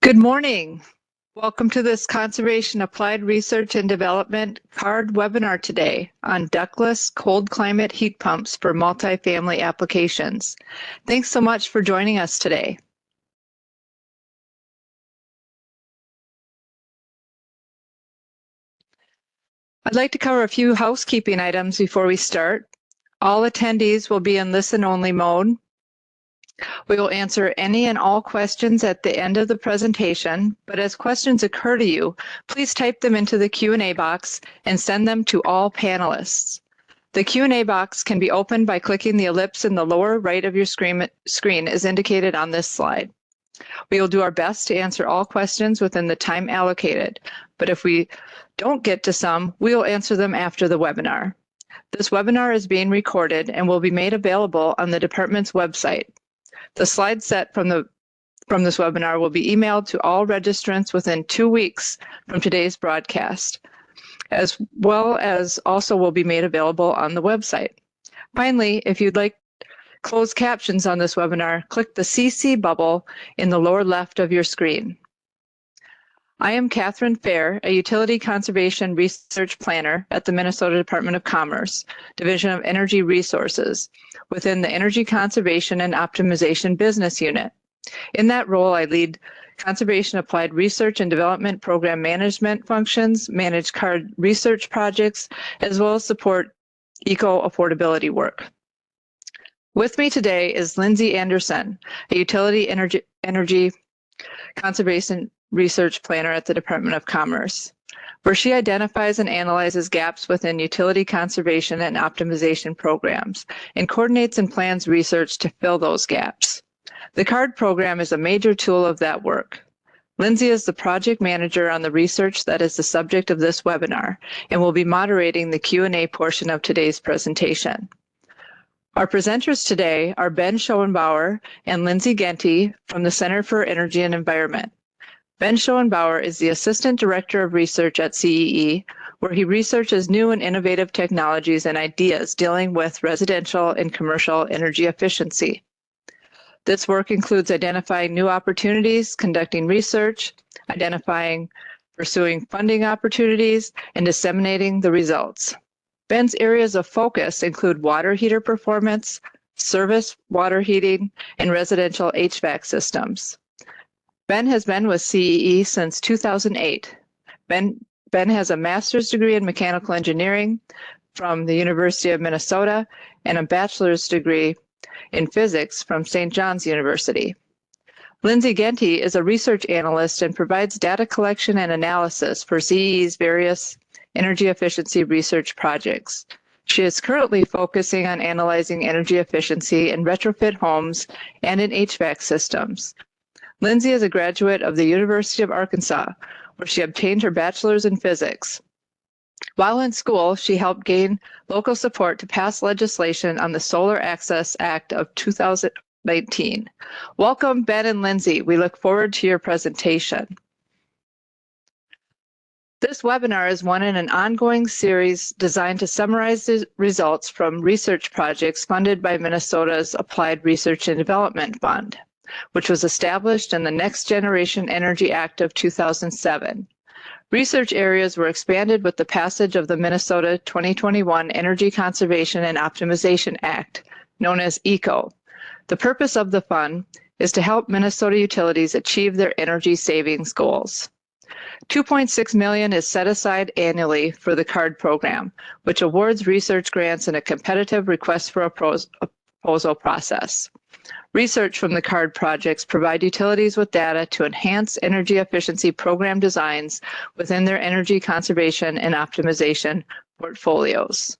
Good morning. Welcome to this Conservation Applied Research and Development CARD webinar today on ductless cold climate heat pumps for multifamily applications. Thanks so much for joining us today. I'd like to cover a few housekeeping items before we start. All attendees will be in listen-only mode. We will answer any and all questions at the end of the presentation, but as questions occur to you, please type them into the Q&A box and send them to all panelists. The Q&A box can be opened by clicking the ellipse in the lower right of your screen as indicated on this slide. We will do our best to answer all questions within the time allocated, but if we don't get to some, we will answer them after the webinar. This webinar is being recorded and will be made available on the department's website. The slide set from this webinar will be emailed to all registrants within 2 weeks from today's broadcast, as well as also will be made available on the website. Finally, if you'd like closed captions on this webinar, click the CC bubble in the lower left of your screen. I am Catherine Fair, a Utility Conservation Research Planner at the Minnesota Department of Commerce, Division of Energy Resources, within the Energy Conservation and Optimization Business Unit. In that role, I lead Conservation Applied Research and Development Program Management functions, manage CARD research projects, as well as support eco-affordability work. With me today is Lindsay Anderson, a Utility Energy Conservation Research Planner at the Department of Commerce, where she identifies and analyzes gaps within utility conservation and optimization programs and coordinates and plans research to fill those gaps. The CARD program is a major tool of that work. Lindsay is the project manager on the research that is the subject of this webinar and will be moderating the Q&A portion of today's presentation. Our presenters today are Ben Schoenbauer and Lindsay Genty from the Center for Energy and Environment. Ben Schoenbauer is the Assistant Director of Research at CEE, where he researches new and innovative technologies and ideas dealing with residential and commercial energy efficiency. This work includes identifying new opportunities, conducting research, pursuing funding opportunities, and disseminating the results. Ben's areas of focus include water heater performance, service water heating, and residential HVAC systems. Ben has been with CEE since 2008. Ben has a master's degree in mechanical engineering from the University of Minnesota and a bachelor's degree in physics from St. John's University. Lindsay Genty is a research analyst and provides data collection and analysis for CEE's various energy efficiency research projects. She is currently focusing on analyzing energy efficiency in retrofit homes and in HVAC systems. Lindsay is a graduate of the University of Arkansas, where she obtained her bachelor's in physics. While in school, she helped gain local support to pass legislation on the Solar Access Act of 2019. Welcome, Ben and Lindsay. We look forward to your presentation. This webinar is one in an ongoing series designed to summarize the results from research projects funded by Minnesota's Applied Research and Development Fund, which was established in the Next Generation Energy Act of 2007. Research areas were expanded with the passage of the Minnesota 2021 Energy Conservation and Optimization Act, known as ECO. The purpose of the fund is to help Minnesota utilities achieve their energy savings goals. $2.6 million is set aside annually for the CARD program, which awards research grants in a competitive request for a proposal process. Research from the CARD projects provide utilities with data to enhance energy efficiency program designs within their energy conservation and optimization portfolios.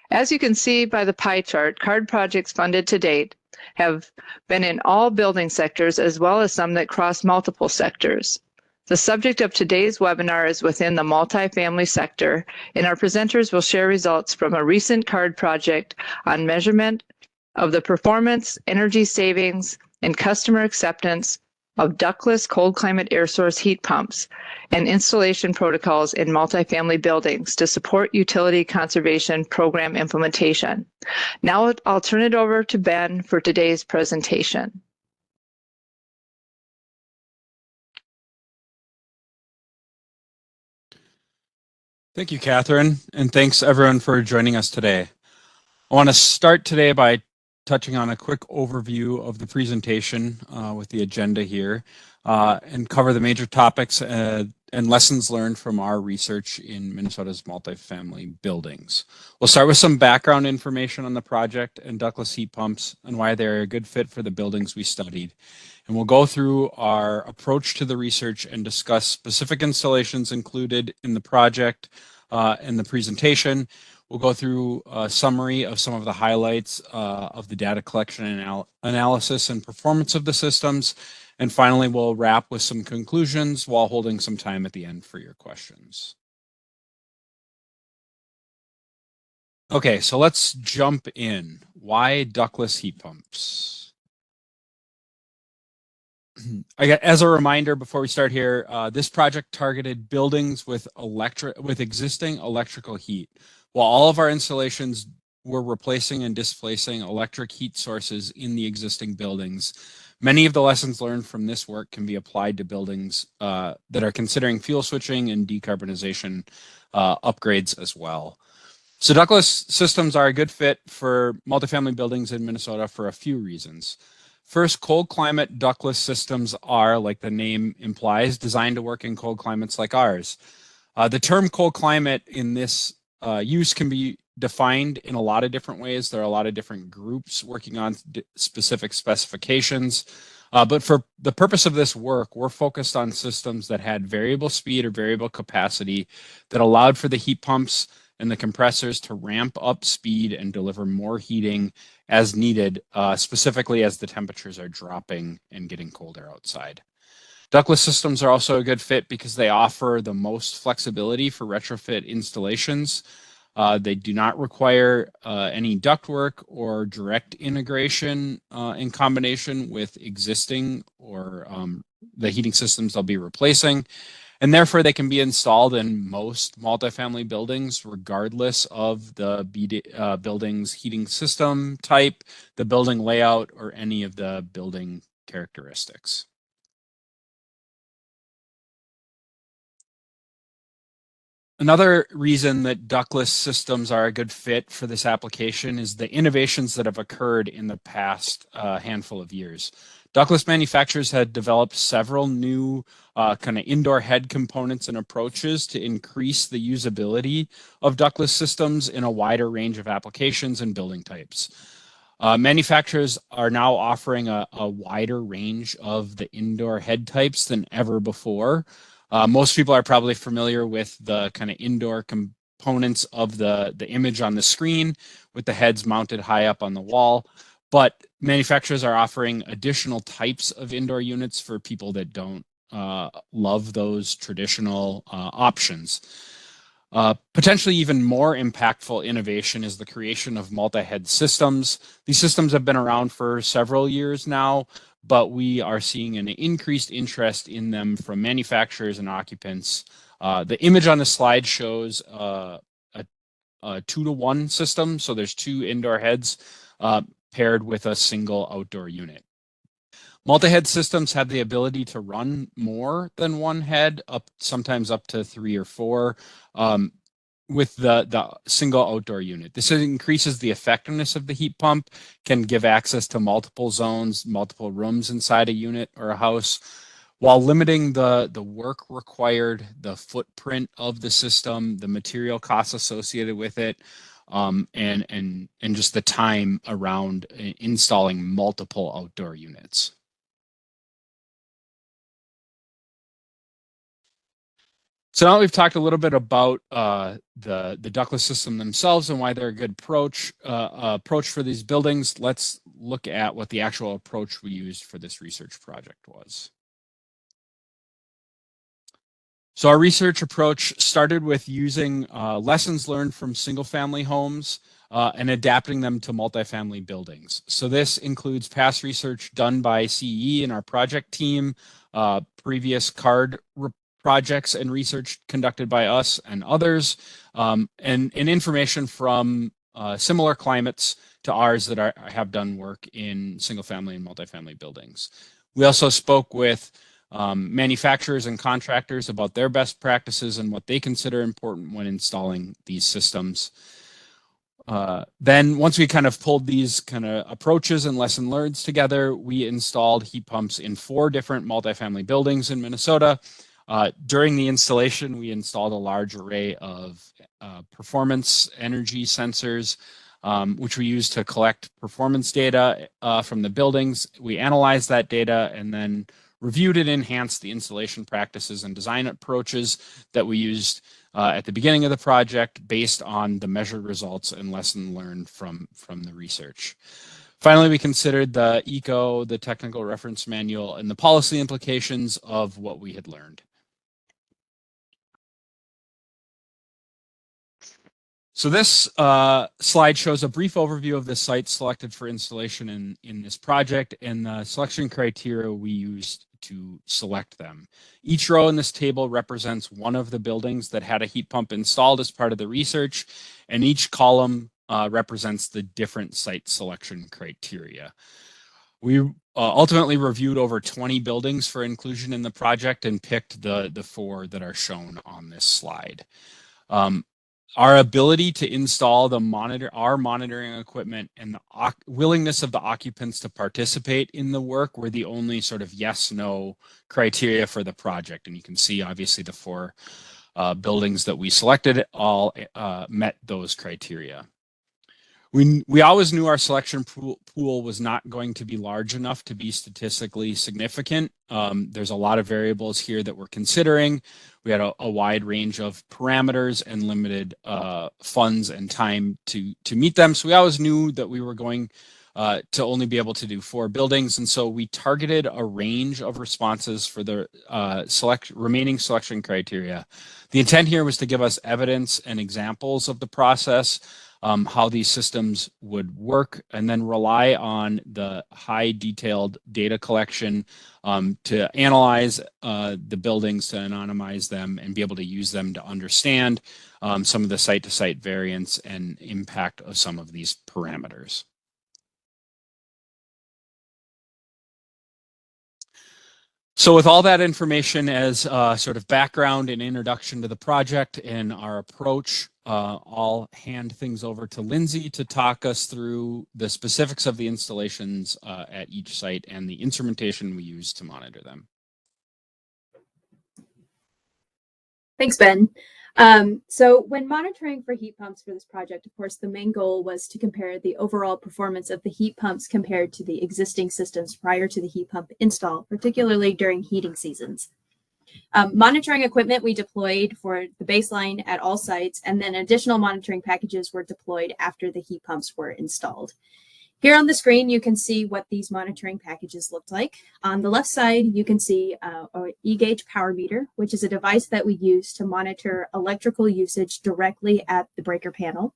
As you can see by the pie chart, CARD projects funded to date have been in all building sectors as well as some that cross multiple sectors. The subject of today's webinar is within the multifamily sector, and our presenters will share results from a recent CARD project on measurement of the performance, energy savings, and customer acceptance of ductless cold climate air source heat pumps and installation protocols in multifamily buildings to support utility conservation program implementation. Now I'll turn it over to Ben for today's presentation. Thank you, Catherine, and thanks everyone for joining us today. I want to start today by touching on a quick overview of the presentation with the agenda here and cover the major topics and lessons learned from our research in Minnesota's multifamily buildings. We'll start with some background information on the project and ductless heat pumps and why they're a good fit for the buildings we studied. And we'll go through our approach to the research and discuss specific installations included in the project and the presentation. We'll go through a summary of some of the highlights of the data collection and analysis and performance of the systems. And finally, we'll wrap with some conclusions while holding some time at the end for your questions. Okay, so let's jump in. Why ductless heat pumps? As a reminder, before we start here, this project targeted buildings with existing electrical heat. While all of our installations were replacing and displacing electric heat sources in the existing buildings, many of the lessons learned from this work can be applied to buildings that are considering fuel switching and decarbonization upgrades as well. So ductless systems are a good fit for multifamily buildings in Minnesota for a few reasons. First, cold climate ductless systems are, like the name implies, designed to work in cold climates like ours. The term cold climate in this use can be defined in a lot of different ways. There are a lot of different groups working on specific specifications. But for the purpose of this work, we're focused on systems that had variable speed or variable capacity that allowed for the heat pumps and the compressors to ramp up speed and deliver more heating as needed, specifically as the temperatures are dropping and getting colder outside. Ductless systems are also a good fit because they offer the most flexibility for retrofit installations. They do not require any ductwork or direct integration in combination with existing or the heating systems they'll be replacing. And therefore, they can be installed in most multifamily buildings, regardless of the building's heating system type, the building layout, or any of the building characteristics. Another reason that ductless systems are a good fit for this application is the innovations that have occurred in the past handful of years. Ductless manufacturers had developed several new kind of indoor head components and approaches to increase the usability of ductless systems in a wider range of applications and building types. Manufacturers are now offering a wider range of the indoor head types than ever before. Most people are probably familiar with the kind of indoor components of the image on the screen with the heads mounted high up on the wall. But manufacturers are offering additional types of indoor units for people that don't love those traditional options. Potentially even more impactful innovation is the creation of multi-head systems. These systems have been around for several years now, but we are seeing an increased interest in them from manufacturers and occupants. The image on the slide shows a 2-to-1 system, so there's 2 indoor heads paired with a single outdoor unit. Multi-head systems have the ability to run more than one head, sometimes up to 3 or 4, with the single outdoor unit. This increases the effectiveness of the heat pump, can give access to multiple zones, multiple rooms inside a unit or a house, while limiting the work required, the footprint of the system, the material costs associated with it, and just the time around installing multiple outdoor units. So now we've talked a little bit about the ductless system themselves and why they're a good approach for these buildings. Let's look at what the actual approach we used for this research project was. So our research approach started with using lessons learned from single-family homes and adapting them to multifamily buildings. So this includes past research done by CE and our project team, previous CARD projects and research conducted by us and others, and information from similar climates to ours that have done work in single family and multifamily buildings. We also spoke with manufacturers and contractors about their best practices and what they consider important when installing these systems. Then once we kind of pulled these kind of approaches and lesson learned together, we installed heat pumps in 4 different multifamily buildings in Minnesota. During the installation, we installed a large array of performance energy sensors, which we used to collect performance data from the buildings. We analyzed that data and then reviewed and enhanced the installation practices and design approaches that we used at the beginning of the project based on the measured results and lesson learned from the research. Finally, we considered the ECO, the technical reference manual, and the policy implications of what we had learned. So this slide shows a brief overview of the sites selected for installation in this project and the selection criteria we used to select them. Each row in this table represents one of the buildings that had a heat pump installed as part of the research, and each column represents the different site selection criteria. We ultimately reviewed over 20 buildings for inclusion in the project and picked the 4 that are shown on this slide. Our ability to install our monitoring equipment and the willingness of the occupants to participate in the work were the only sort of yes/no criteria for the project. And you can see obviously the 4 buildings that we selected all met those criteria. We always knew our selection pool was not going to be large enough to be statistically significant. There's a lot of variables here that we're considering. We had a wide range of parameters and limited funds and time to meet them. So we always knew that we were going to only be able to do 4 buildings. And so we targeted a range of responses for the remaining selection criteria. The intent here was to give us evidence and examples of the process, how these systems would work, and then rely on the high detailed data collection to analyze the buildings, to anonymize them, and be able to use them to understand some of the site-to-site variance and impact of some of these parameters. So with all that information as sort of background and introduction to the project and our approach, I'll hand things over to Lindsay to talk us through the specifics of the installations at each site and the instrumentation we use to monitor them. Thanks, Ben. So when monitoring for heat pumps for this project, of course, the main goal was to compare the overall performance of the heat pumps compared to the existing systems prior to the heat pump install, particularly during heating seasons. Monitoring equipment we deployed for the baseline at all sites, and then additional monitoring packages were deployed after the heat pumps were installed. Here on the screen, you can see what these monitoring packages looked like. On the left side, you can see an E-gauge power meter, which is a device that we use to monitor electrical usage directly at the breaker panel.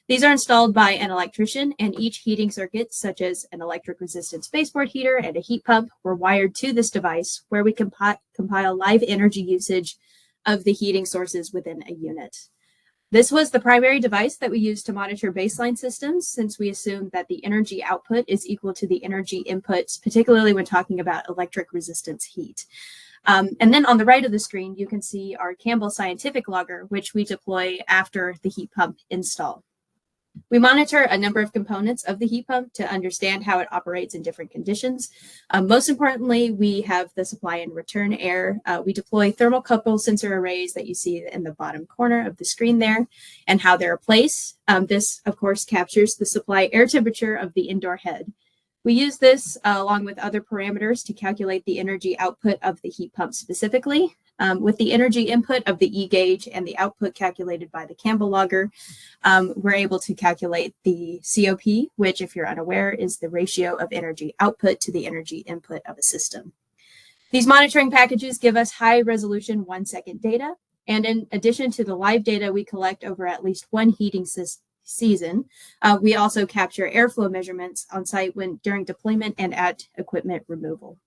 These are installed by an electrician, and each heating circuit, such as an electric resistance baseboard heater and a heat pump, were wired to this device where we compile live energy usage of the heating sources within a unit. This was the primary device that we used to monitor baseline systems, since we assumed that the energy output is equal to the energy inputs, particularly when talking about electric resistance heat. And then on the right of the screen, you can see our Campbell scientific logger, which we deploy after the heat pump install. We monitor a number of components of the heat pump to understand how it operates in different conditions. Most importantly, we have the supply and return air. We deploy thermocouple sensor arrays that you see in the bottom corner of the screen there, and how they're placed. This, of course, captures the supply air temperature of the indoor head. We use this along with other parameters to calculate the energy output of the heat pump specifically. With the energy input of the E-gauge and the output calculated by the Campbell logger, we're able to calculate the COP, which, if you're unaware, is the ratio of energy output to the energy input of a system. These monitoring packages give us high resolution 1-second data. And in addition to the live data we collect over at least one heating season, we also capture airflow measurements on site during deployment and at equipment removal.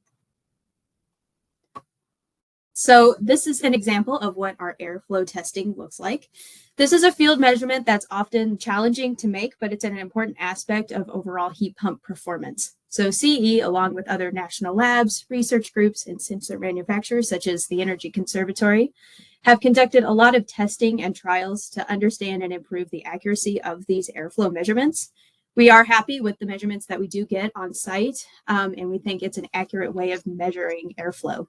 So this is an example of what our airflow testing looks like. This is a field measurement that's often challenging to make, but it's an important aspect of overall heat pump performance. So CE, along with other national labs, research groups, and sensor manufacturers, such as the Energy Conservatory, have conducted a lot of testing and trials to understand and improve the accuracy of these airflow measurements. We are happy with the measurements that we do get on site, and we think it's an accurate way of measuring airflow.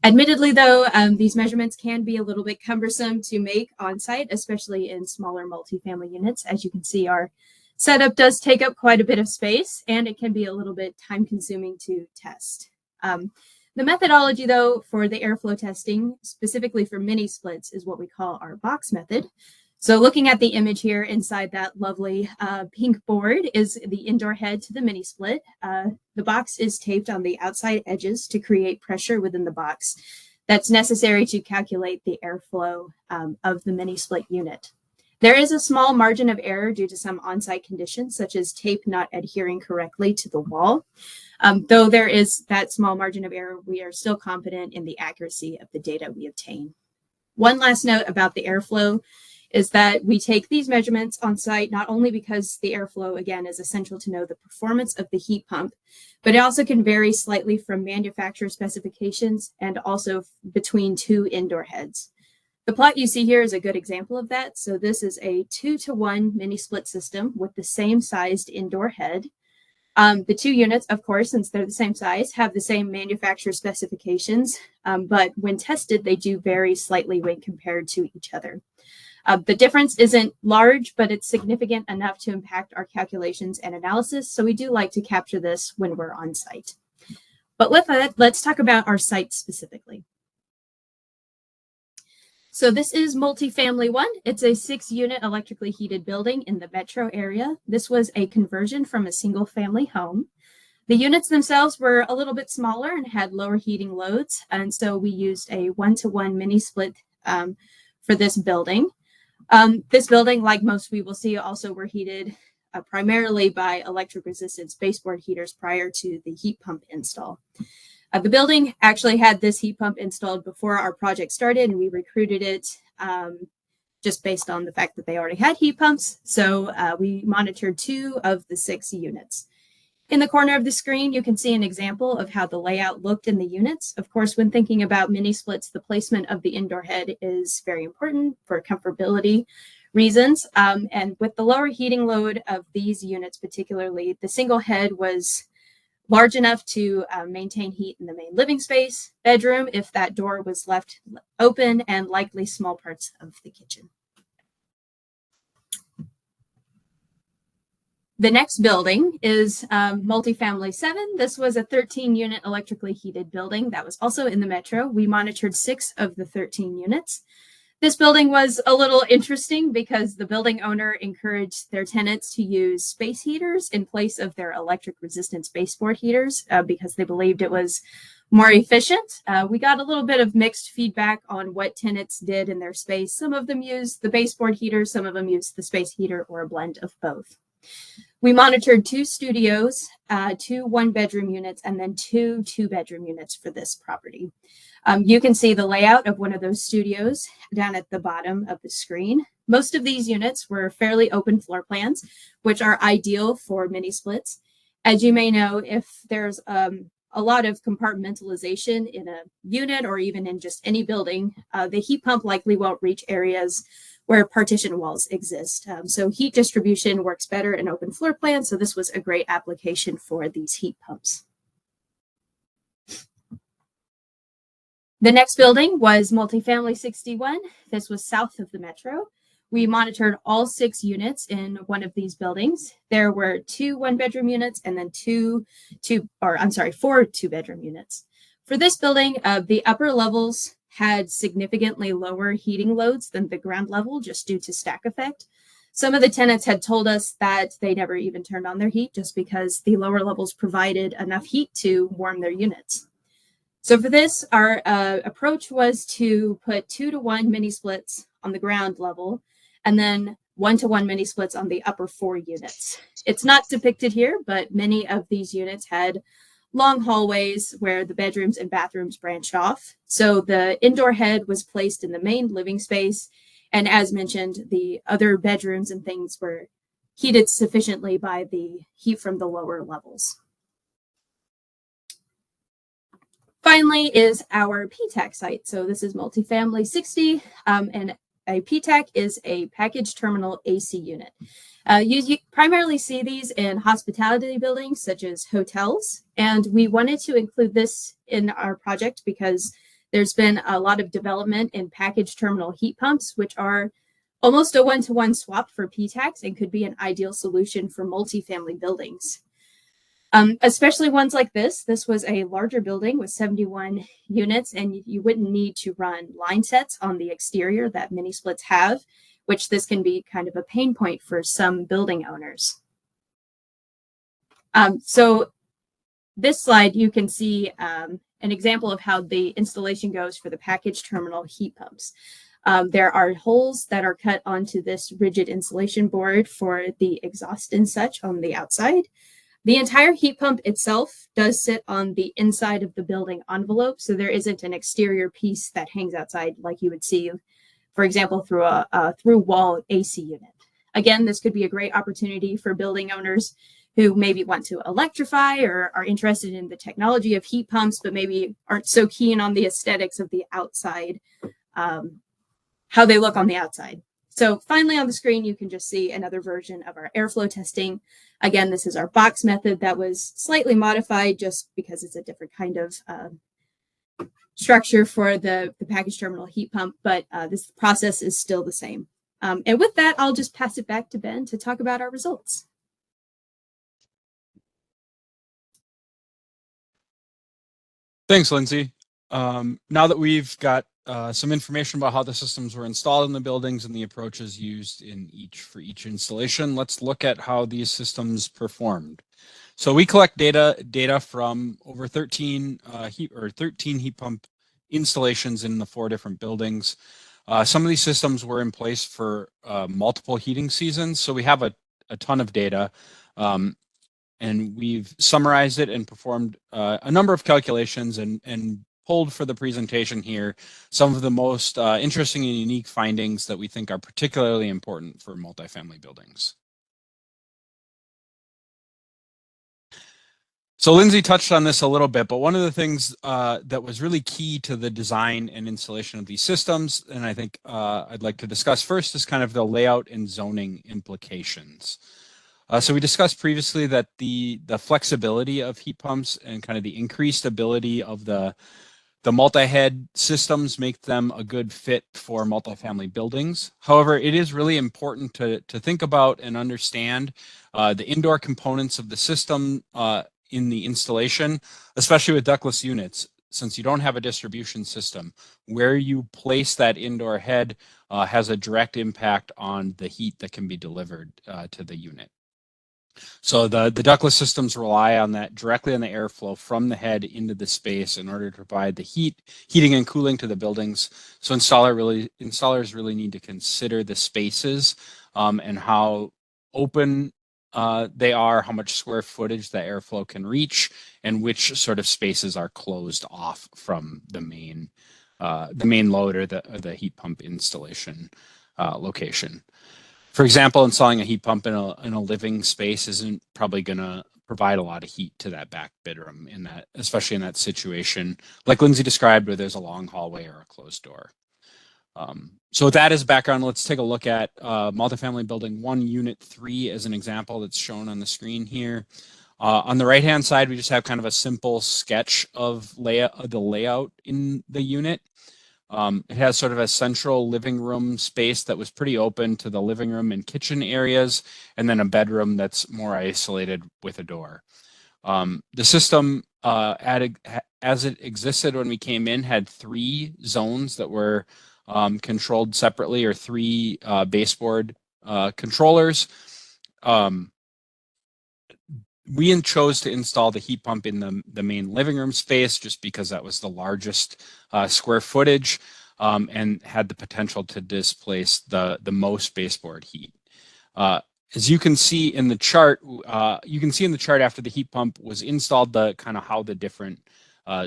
Admittedly, though, these measurements can be a little bit cumbersome to make on site, especially in smaller multifamily units. As you can see, our setup does take up quite a bit of space, and it can be a little bit time consuming to test. The methodology, though, for the airflow testing, specifically for mini splits, is what we call our box method. So looking at the image here, inside that lovely pink board is the indoor head to the mini split. The box is taped on the outside edges to create pressure within the box that's necessary to calculate the airflow of the mini split unit. There is a small margin of error due to some on-site conditions, such as tape not adhering correctly to the wall. Though there is that small margin of error, we are still confident in the accuracy of the data we obtain. One last note about the airflow is that we take these measurements on site not only because the airflow, again, is essential to know the performance of the heat pump, but it also can vary slightly from manufacturer specifications and also between two indoor heads. The plot you see here is a good example of that. So this is a 2-to-1 mini split system with the same sized indoor head. The two units, of course, since they're the same size, have the same manufacturer specifications, but when tested, they do vary slightly when compared to each other. The difference isn't large, but it's significant enough to impact our calculations and analysis, so we do like to capture this when we're on site. But with that, let's talk about our site specifically. So this is Multifamily 1. It's a 6-unit electrically heated building in the metro area. This was a conversion from a single-family home. The units themselves were a little bit smaller and had lower heating loads, and so we used a 1-to-1 mini split for this building. This building, like most we will see, also were heated primarily by electric resistance baseboard heaters prior to the heat pump install. The building actually had this heat pump installed before our project started, and we recruited it just based on the fact that they already had heat pumps. So we monitored 2 of the 6 units. In the corner of the screen, you can see an example of how the layout looked in the units. Of course, when thinking about mini splits, the placement of the indoor head is very important for comfortability reasons. And with the lower heating load of these units particularly, the single head was large enough to maintain heat in the main living space, bedroom, if that door was left open, and likely small parts of the kitchen. The next building is Multifamily 7. This was a 13-unit electrically heated building that was also in the metro. We monitored 6 of the 13 units. This building was a little interesting because the building owner encouraged their tenants to use space heaters in place of their electric resistance baseboard heaters because they believed it was more efficient. We got a little bit of mixed feedback on what tenants did in their space. Some of them used the baseboard heater, some of them used the space heater, or a blend of both. We monitored 2 studios, 2 one-bedroom units, and then 2 two-bedroom units for this property. You can see the layout of one of those studios down at the bottom of the screen. Most of these units were fairly open floor plans, which are ideal for mini splits. As you may know, if there's a lot of compartmentalization in a unit or even in just any building, the heat pump likely won't reach areas where partition walls exist. So heat distribution works better in open floor plans, so this was a great application for these heat pumps. The next building was Multifamily 61. This was south of the metro. We monitored all 6 units in one of these buildings. There were 2 one-bedroom units and then 4 two-bedroom units. For this building, the upper levels had significantly lower heating loads than the ground level just due to stack effect. Some of the tenants had told us that they never even turned on their heat just because the lower levels provided enough heat to warm their units. So for this, our approach was to put 2-to-1 mini splits on the ground level and then 1-to-1 mini splits on the upper 4 units. It's not depicted here, but many of these units had long hallways where the bedrooms and bathrooms branched off. So the indoor head was placed in the main living space. And as mentioned, the other bedrooms and things were heated sufficiently by the heat from the lower levels. Finally is our PTAC site. So this is Multifamily 60, and a PTAC is a package terminal AC unit. You primarily see these in hospitality buildings such as hotels, and we wanted to include this in our project because there's been a lot of development in package terminal heat pumps, which are almost a one-to-one swap for PTACs and could be an ideal solution for multifamily buildings. Especially ones like this. This was a larger building with 71 units, and you wouldn't need to run line sets on the exterior that mini splits have, which this can be kind of a pain point for some building owners. So this slide, you can see an example of how the installation goes for the package terminal heat pumps. There are holes that are cut onto this rigid insulation board for the exhaust and such on the outside. The entire heat pump itself does sit on the inside of the building envelope, so there isn't an exterior piece that hangs outside like you would see, for example, through a through-wall AC unit. Again, this could be a great opportunity for building owners who maybe want to electrify or are interested in the technology of heat pumps, but maybe aren't so keen on the aesthetics of the outside, how they look on the outside. So finally on the screen, you can just see another version of our airflow testing. Again, this is our box method that was slightly modified just because it's a different kind of structure for the package terminal heat pump, but this process is still the same. And with that, I'll just pass it back to Ben to talk about our results. Thanks, Lindsay. Now that we've got some information about how the systems were installed in the buildings and the approaches used for each installation, let's look at how these systems performed. So we collect data from over 13 heat pump installations in the 4 different buildings. Some of these systems were in place for multiple heating seasons, so we have a ton of data. And we've summarized it and performed a number of calculations and pulled for the presentation here some of the most interesting and unique findings that we think are particularly important for multifamily buildings. So Lindsay touched on this a little bit, but one of the things that was really key to the design and installation of these systems, and I think I'd like to discuss first, is kind of the layout and zoning implications. So we discussed previously that the flexibility of heat pumps and kind of the increased ability of the multi-head systems make them a good fit for multifamily buildings. However, it is really important to think about and understand the indoor components of the system in the installation, especially with ductless units. Since you don't have a distribution system, where you place that indoor head has a direct impact on the heat that can be delivered to the unit. So the ductless systems rely on that directly on the airflow from the head into the space in order to provide the heating and cooling to the buildings. So installers really need to consider the spaces and how open they are, how much square footage the airflow can reach, and which sort of spaces are closed off from the main load or the heat pump installation location. For example, installing a heat pump in a living space isn't probably going to provide a lot of heat to that back bedroom especially in that situation, like Lindsay described, where there's a long hallway or a closed door. So with that as background, let's take a look at multifamily building 1, unit 3 as an example that's shown on the screen here. On the right-hand side, we just have kind of a simple sketch of the layout in the unit. It has sort of a central living room space that was pretty open to the living room and kitchen areas, and then a bedroom that's more isolated with a door. The system, as it existed when we came in, had 3 zones that were controlled separately, or 3 baseboard controllers. We chose to install the heat pump in the main living room space just because that was the largest square footage and had the potential to displace the most baseboard heat. As you can see in the chart, after the heat pump was installed, the kind of how the different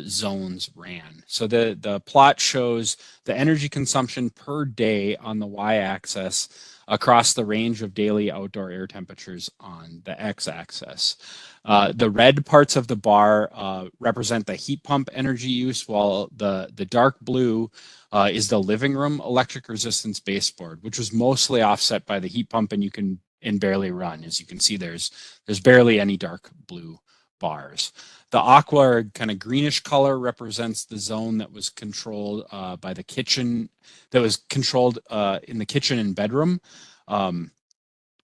zones ran. So the plot shows the energy consumption per day on the y-axis across the range of daily outdoor air temperatures on the x-axis. The red parts of the bar represent the heat pump energy use, while the dark blue is the living room electric resistance baseboard, which was mostly offset by the heat pump, and barely run. As you can see, there's barely any dark blue bars. The aqua, kind of greenish color, represents the zone that was controlled by the kitchen, that was controlled in the kitchen and bedroom.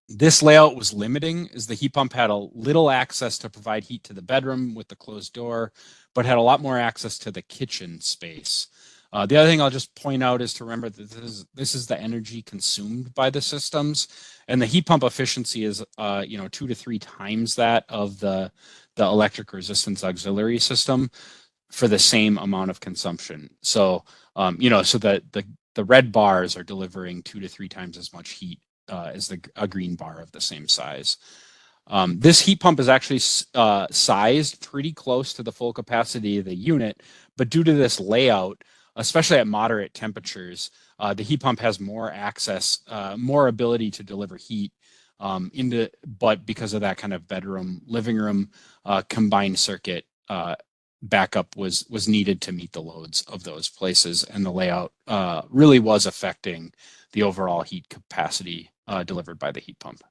This layout was limiting, as the heat pump had a little access to provide heat to the bedroom with the closed door, but had a lot more access to the kitchen space. The other thing I'll just point out is to remember that this is the energy consumed by the systems, and the heat pump efficiency is 2 to 3 times that of the electric resistance auxiliary system for the same amount of consumption. So so the red bars are delivering 2 to 3 times as much heat as a green bar of the same size. This heat pump is actually sized pretty close to the full capacity of the unit, but due to this layout, especially at moderate temperatures, the heat pump has more access, more ability to deliver heat but because of that kind of bedroom, living room combined circuit, backup was needed to meet the loads of those places, and the layout really was affecting the overall heat capacity delivered by the heat pump.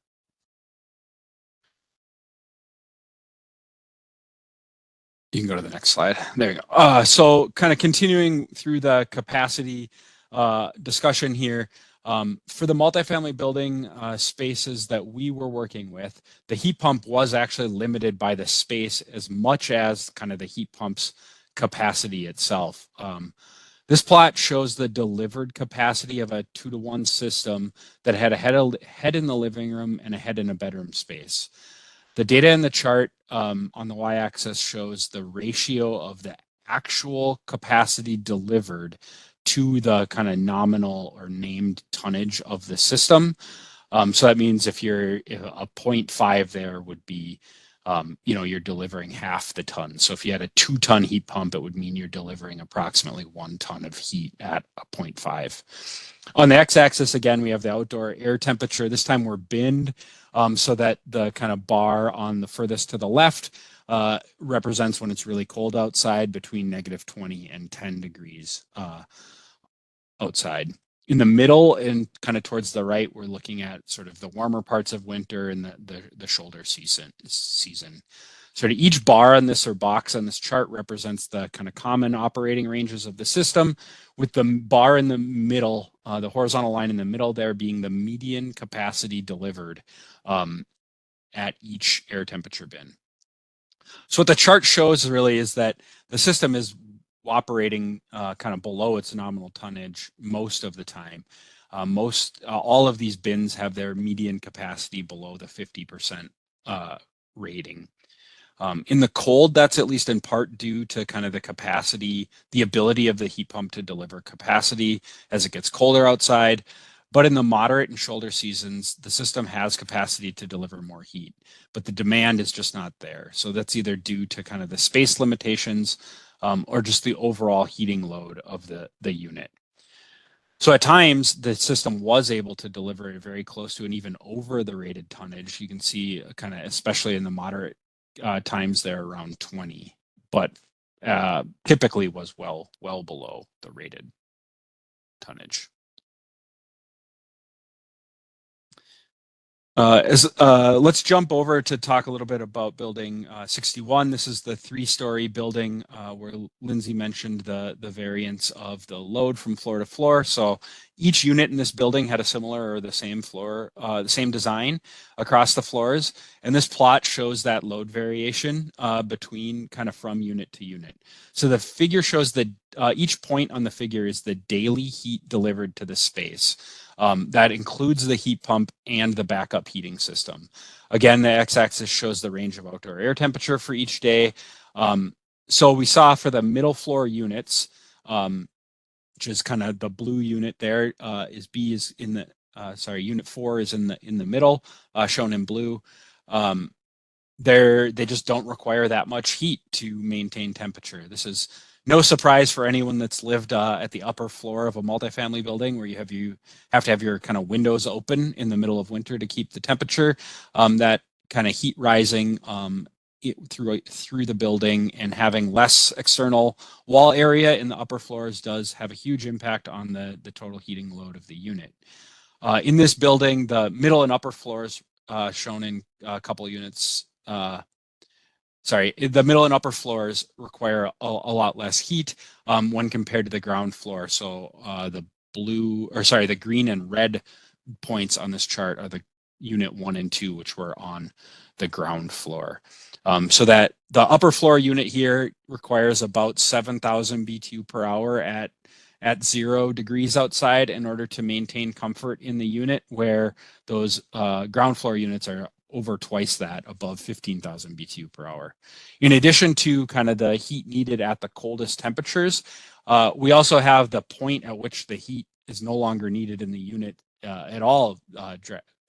You can go to the next slide. There you go. So kind of continuing through the capacity discussion here, for the multifamily building spaces that we were working with, the heat pump was actually limited by the space as much as kind of the heat pump's capacity itself. This plot shows the delivered capacity of a 2-to-1 system that had a head in the living room and a head in a bedroom space. The data in the chart on the y-axis shows the ratio of the actual capacity delivered to the kind of nominal or named tonnage of the system. So that means if a 0.5 there would be, you're delivering half the ton. So if you had a 2-ton heat pump, it would mean you're delivering approximately 1 ton of heat at a 0.5. On the x-axis, again, we have the outdoor air temperature. This time we're binned, so that the kind of bar on the furthest to the left represents when it's really cold outside, between -20 and 10 degrees outside. In the middle and kind of towards the right, we're looking at sort of the warmer parts of winter and the shoulder season. Sort of each bar on this, or box on this chart, represents the kind of common operating ranges of the system, with the bar in the middle, the horizontal line in the middle there, being the median capacity delivered at each air temperature bin. So what the chart shows really is that the system is operating kind of below its nominal tonnage most of the time. All of these bins have their median capacity below the 50% rating. In the cold, that's at least in part due to kind of the capacity, the ability of the heat pump to deliver capacity as it gets colder outside. But in the moderate and shoulder seasons, the system has capacity to deliver more heat, but the demand is just not there. So that's either due to kind of the space limitations or just the overall heating load of the unit. So at times, the system was able to deliver very close to and even over the rated tonnage. You can see kind of, especially in the moderate times there, around 20, but typically was well below the rated tonnage. Let's jump over to talk a little bit about building 61. This is the 3-story building where Lindsay mentioned the variance of the load from floor to floor. So each unit in this building had a similar or the same floor, the same design across the floors. And this plot shows that load variation between kind of from unit to unit. So the figure shows that each point on the figure is the daily heat delivered to the space. That includes the heat pump and the backup heating system. Again, the x-axis shows the range of outdoor air temperature for each day. So we saw for the middle floor units, which is kind of the blue unit there, B is in the unit 4 is in the middle, shown in blue. They just don't require that much heat to maintain temperature. This is no surprise for anyone that's lived at the upper floor of a multifamily building where you have to have your kind of windows open in the middle of winter to keep the temperature. That kind of heat rising through the building and having less external wall area in the upper floors does have a huge impact on the total heating load of the unit. In this building, the middle and upper floors shown in a couple of units. The middle and upper floors require a lot less heat when compared to the ground floor. So the green and red points on this chart are the unit 1 and 2, which were on the ground floor. So that the upper floor unit here requires about 7,000 BTU per hour at 0 degrees outside in order to maintain comfort in the unit, where those ground floor units are over twice that, above 15,000 BTU per hour. In addition to kind of the heat needed at the coldest temperatures, we also have the point at which the heat is no longer needed in the unit at all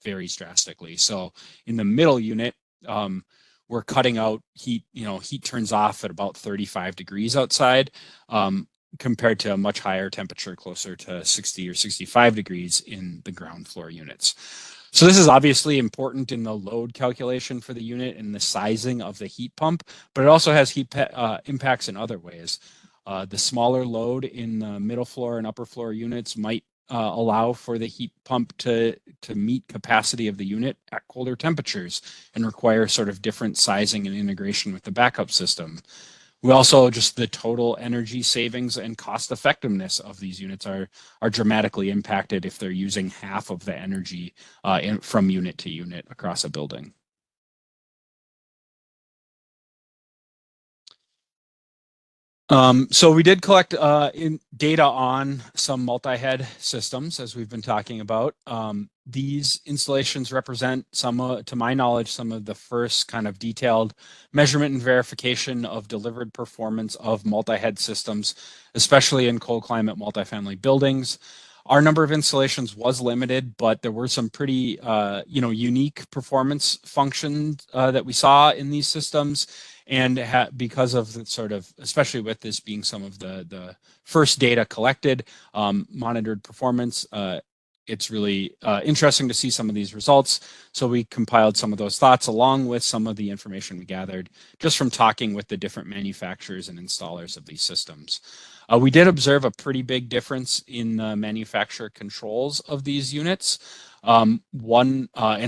varies drastically. So in the middle unit, we're cutting out heat. Heat turns off at about 35 degrees outside, compared to a much higher temperature, closer to 60 or 65 degrees in the ground floor units. So this is obviously important in the load calculation for the unit and the sizing of the heat pump, but it also has heat impacts in other ways. The smaller load in the middle floor and upper floor units might allow for the heat pump to meet capacity of the unit at colder temperatures and require sort of different sizing and integration with the backup system. We also, just the total energy savings and cost effectiveness of these units are dramatically impacted if they're using half of the energy from unit to unit across a building. So we did collect data on some multi-head systems, as we've been talking about. These installations represent to my knowledge, some of the first kind of detailed measurement and verification of delivered performance of multi-head systems, especially in cold climate multifamily buildings. Our number of installations was limited, but there were some pretty, unique performance functions that we saw in these systems. And because of the sort of, especially with this being some of the first data collected, monitored performance, it's really interesting to see some of these results. So we compiled some of those thoughts along with some of the information we gathered just from talking with the different manufacturers and installers of these systems. We did observe a pretty big difference in the manufacturer controls of these units. And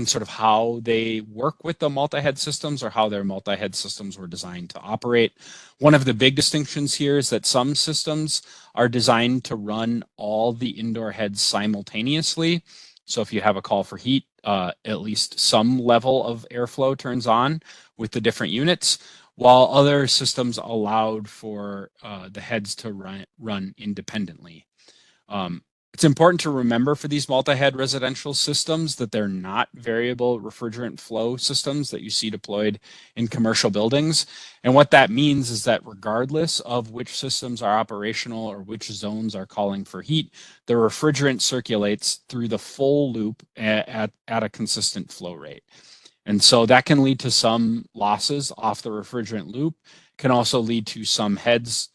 sort of how they work with the multi-head systems, or how their multi-head systems were designed to operate. One of the big distinctions here is that some systems are designed to run all the indoor heads simultaneously. So if you have a call for heat, at least some level of airflow turns on with the different units, while other systems allowed for the heads to run independently. It's important to remember for these multi-head residential systems that they're not variable refrigerant flow systems that you see deployed in commercial buildings. And what that means is that regardless of which systems are operational or which zones are calling for heat, the refrigerant circulates through the full loop at a consistent flow rate. And so that can lead to some losses off the refrigerant loop, can also lead to some heads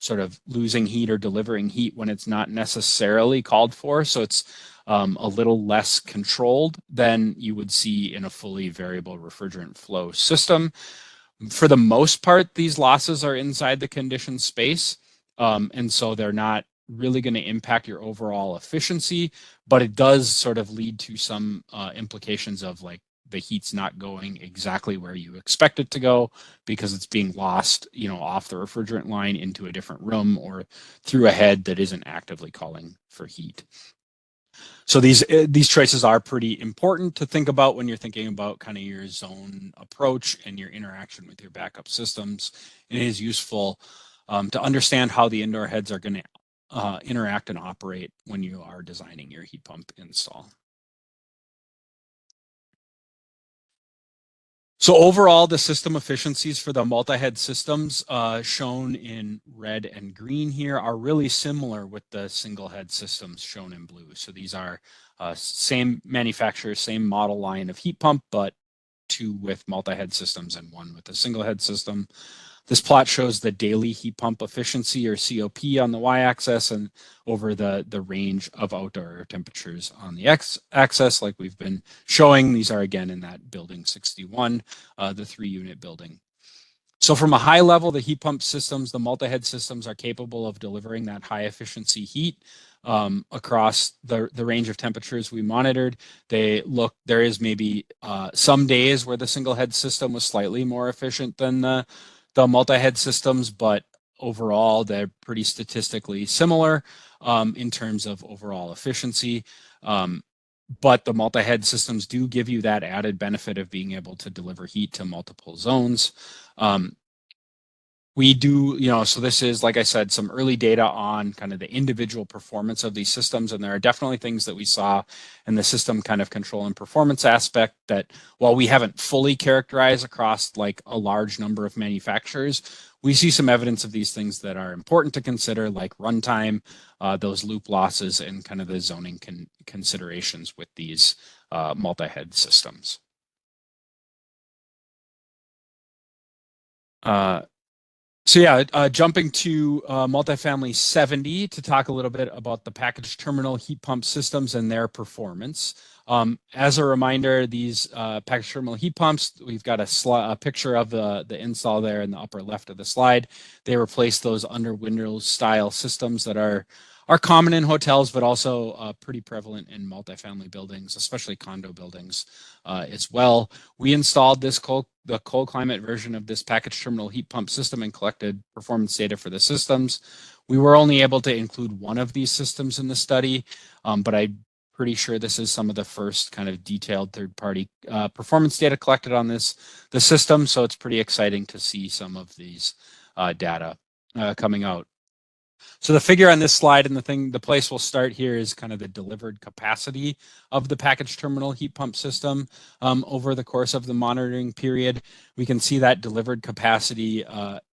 sort of losing heat or delivering heat when it's not necessarily called for. So it's a little less controlled than you would see in a fully variable refrigerant flow system. For the most part, these losses are inside the conditioned space. And so they're not really going to impact your overall efficiency, but it does sort of lead to some implications of like, the heat's not going exactly where you expect it to go because it's being lost, off the refrigerant line into a different room or through a head that isn't actively calling for heat. So these choices are pretty important to think about when you're thinking about kind of your zone approach and your interaction with your backup systems. It is useful to understand how the indoor heads are going to interact and operate when you are designing your heat pump install. So overall, the system efficiencies for the multi-head systems shown in red and green here are really similar with the single head systems shown in blue. So these are same manufacturer, same model line of heat pump, but 2 with multi-head systems and 1 with a single head system. This plot shows the daily heat pump efficiency, or COP, on the y-axis, and over the range of outdoor air temperatures on the x-axis, like we've been showing. These are again in that building 61, the 3-unit building. So from a high level, the heat pump systems, the multi-head systems, are capable of delivering that high efficiency heat across the range of temperatures we monitored. There is maybe some days where the single head system was slightly more efficient than the multi-head systems, but overall they're pretty statistically similar in terms of overall efficiency. But the multi-head systems do give you that added benefit of being able to deliver heat to multiple zones. We do, so this is, like I said, some early data on kind of the individual performance of these systems. And there are definitely things that we saw in the system kind of control and performance aspect that, while we haven't fully characterized across like a large number of manufacturers, we see some evidence of these things that are important to consider, like runtime, those loop losses, and kind of the zoning considerations with these multi-head systems. So yeah, jumping to multifamily 70 to talk a little bit about the package terminal heat pump systems and their performance. As a reminder, these package terminal heat pumps, we've got a picture of the install there in the upper left of the slide. They replace those under windows style systems that are common in hotels, but also pretty prevalent in multifamily buildings, especially condo buildings as well. We installed the cold climate version of this package terminal heat pump system and collected performance data for the systems. We were only able to include one of these systems in the study, but I'm pretty sure this is some of the first kind of detailed third-party performance data collected on the system. So it's pretty exciting to see some of these data coming out. So the figure on this slide, and the place we'll start here, is kind of the delivered capacity of the package terminal heat pump system over the course of the monitoring period. We can see that delivered capacity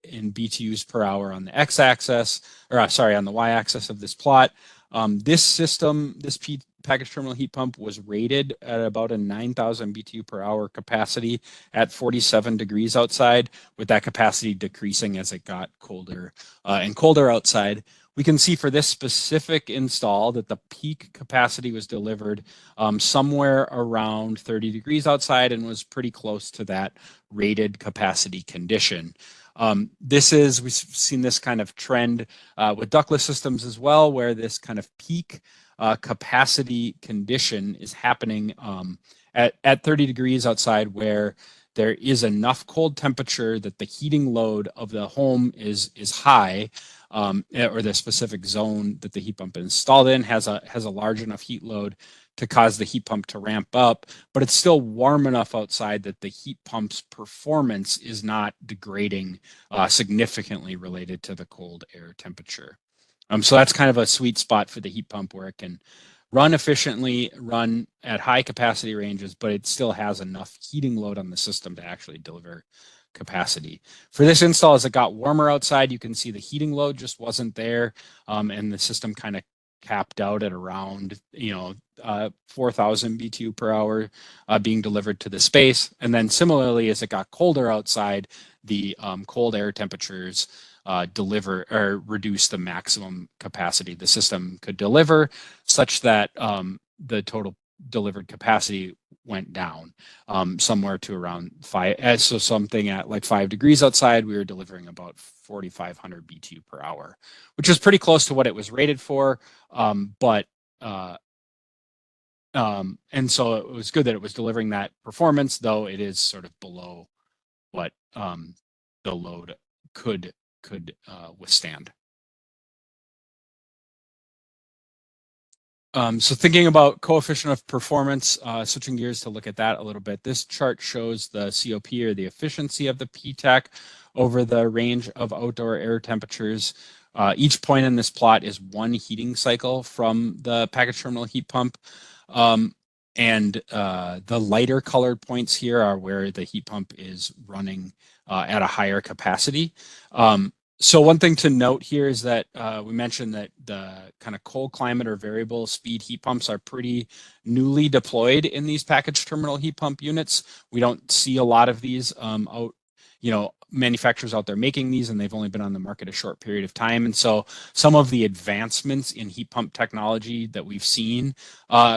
in BTUs per hour on the x-axis, or sorry, on the y-axis of this plot. This system, this package terminal heat pump, was rated at about a 9,000 BTU per hour capacity at 47 degrees outside, with that capacity decreasing as it got colder and colder outside. We can see for this specific install that the peak capacity was delivered somewhere around 30 degrees outside and was pretty close to that rated capacity condition. We've seen this kind of trend with ductless systems as well, where this kind of peak capacity condition is happening at 30 degrees outside, where there is enough cold temperature that the heating load of the home is high, or the specific zone that the heat pump is installed in has a large enough heat load to cause the heat pump to ramp up, but it's still warm enough outside that the heat pump's performance is not degrading significantly related to the cold air temperature. So that's kind of a sweet spot for the heat pump, where it can run efficiently, run at high capacity ranges, but it still has enough heating load on the system to actually deliver capacity. For this install, as it got warmer outside, you can see the heating load just wasn't there, and the system kind of capped out at around 4,000 BTU per hour being delivered to the space. And then similarly, as it got colder outside, the cold air temperatures deliver or reduce the maximum capacity the system could deliver, such that the total delivered capacity went down somewhere to around 5. So something at like 5 degrees outside, we were delivering about 4,500 BTU per hour, which is pretty close to what it was rated for. And so it was good that it was delivering that performance, though it is sort of below what the load could withstand. So thinking about coefficient of performance, switching gears to look at that a little bit, this chart shows the COP, or the efficiency of the PTAC, over the range of outdoor air temperatures. Each point in this plot is one heating cycle from the package terminal heat pump. And the lighter colored points here are where the heat pump is running at a higher capacity. So one thing to note here is that we mentioned that the kind of cold climate or variable speed heat pumps are pretty newly deployed in these package terminal heat pump units. We don't see a lot of these out, manufacturers out there making these, and they've only been on the market a short period of time. And so some of the advancements in heat pump technology that we've seen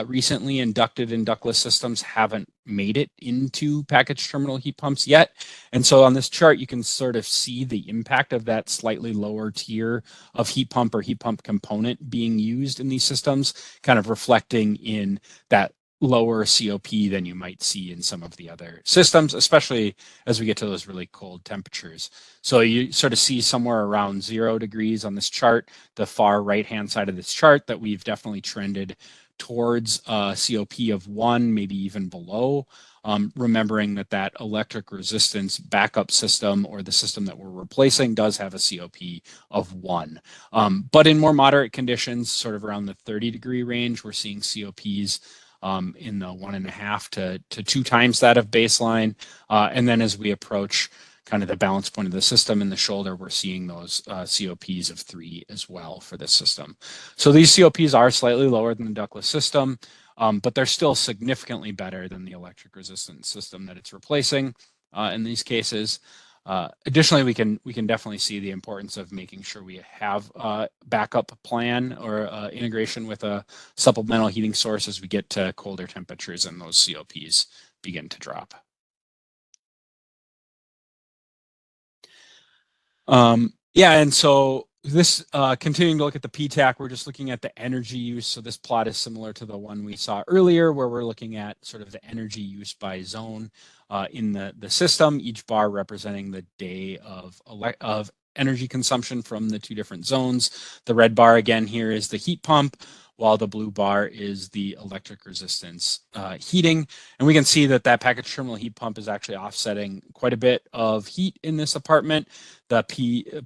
recently in ducted and ductless systems haven't made it into package terminal heat pumps yet. And so on this chart, you can sort of see the impact of that slightly lower tier of heat pump or heat pump component being used in these systems, kind of reflecting in that lower COP than you might see in some of the other systems, especially as we get to those really cold temperatures. So you sort of see somewhere around 0 degrees on this chart, the far right-hand side of this chart, that we've definitely trended towards a COP of 1, maybe even below. Remembering that electric resistance backup system, or the system that we're replacing, does have a COP of 1. But in more moderate conditions, sort of around the 30-degree range, we're seeing COPs in the 1.5 to 2 times that of baseline. And then as we approach kind of the balance point of the system in the shoulder, we're seeing those COPs of 3 as well for this system. So these COPs are slightly lower than the ductless system, but they're still significantly better than the electric resistance system that it's replacing in these cases. Additionally, we can definitely see the importance of making sure we have a backup plan or integration with a supplemental heating source as we get to colder temperatures and those COPs begin to drop. And so this, continuing to look at the PTAC, we're just looking at the energy use. So this plot is similar to the one we saw earlier, where we're looking at sort of the energy use by zone in the system, each bar representing the day of energy consumption from the 2 different zones. The red bar again here is the heat pump, while the blue bar is the electric resistance heating. And we can see that package terminal heat pump is actually offsetting quite a bit of heat in this apartment. The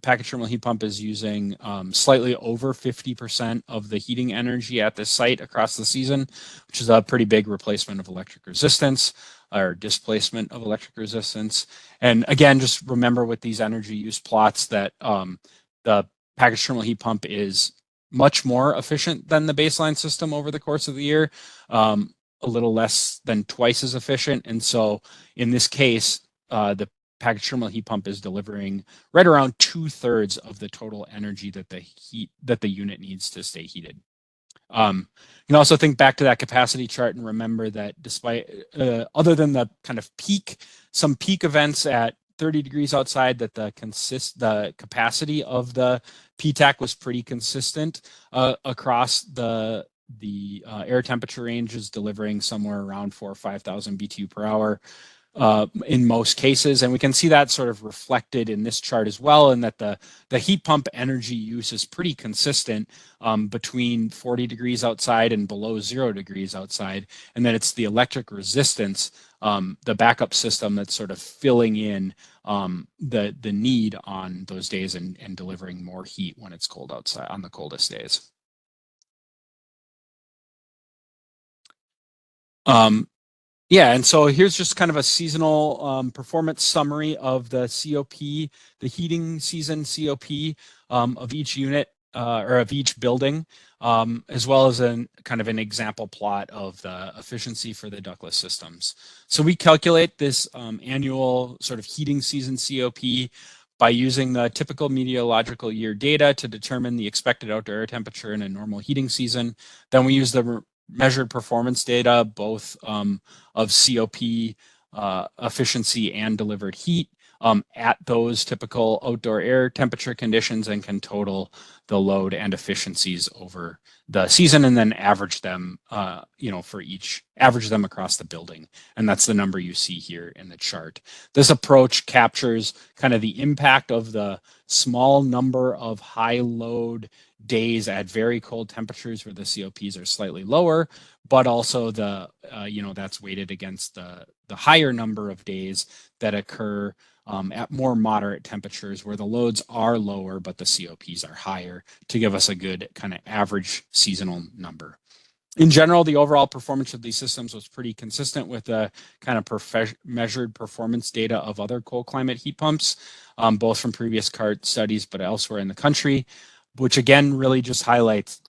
package terminal heat pump is using slightly over 50% of the heating energy at this site across the season, which is a pretty big replacement of electric resistance or displacement of electric resistance. And again, just remember with these energy use plots that the package terminal heat pump is much more efficient than the baseline system over the course of the year, a little less than twice as efficient. And so in this case, the package terminal heat pump is delivering right around 2/3 of the total energy that the unit needs to stay heated. You can also think back to that capacity chart and remember that despite, other than the kind of some peak events at 30 degrees outside, that the capacity of the PTAC was pretty consistent across the air temperature ranges, delivering somewhere around 4,000 or 5,000 BTU per hour in most cases. And we can see that sort of reflected in this chart as well, in that the heat pump energy use is pretty consistent between 40 degrees outside and below 0 degrees outside. And then it's the electric resistance, the backup system, that's sort of filling in the need on those days and delivering more heat when it's cold outside on the coldest days. And so here's just kind of a seasonal performance summary of the COP, the heating season COP of each unit or of each building, as well as kind of an example plot of the efficiency for the ductless systems. So we calculate this annual sort of heating season COP by using the typical meteorological year data to determine the expected outdoor air temperature in a normal heating season. Then we use the measured performance data, both of COP efficiency and delivered heat at those typical outdoor air temperature conditions, and can total the load and efficiencies over the season, and then average them, average them across the building. And that's the number you see here in the chart. This approach captures kind of the impact of the small number of high load days at very cold temperatures where the COPs are slightly lower, but also that's weighted against the higher number of days that occur at more moderate temperatures where the loads are lower, but the COPs are higher, to give us a good kind of average seasonal number. In general, the overall performance of these systems was pretty consistent with the kind of measured performance data of other cold climate heat pumps, both from previous CART studies, but elsewhere in the country, which again really just highlights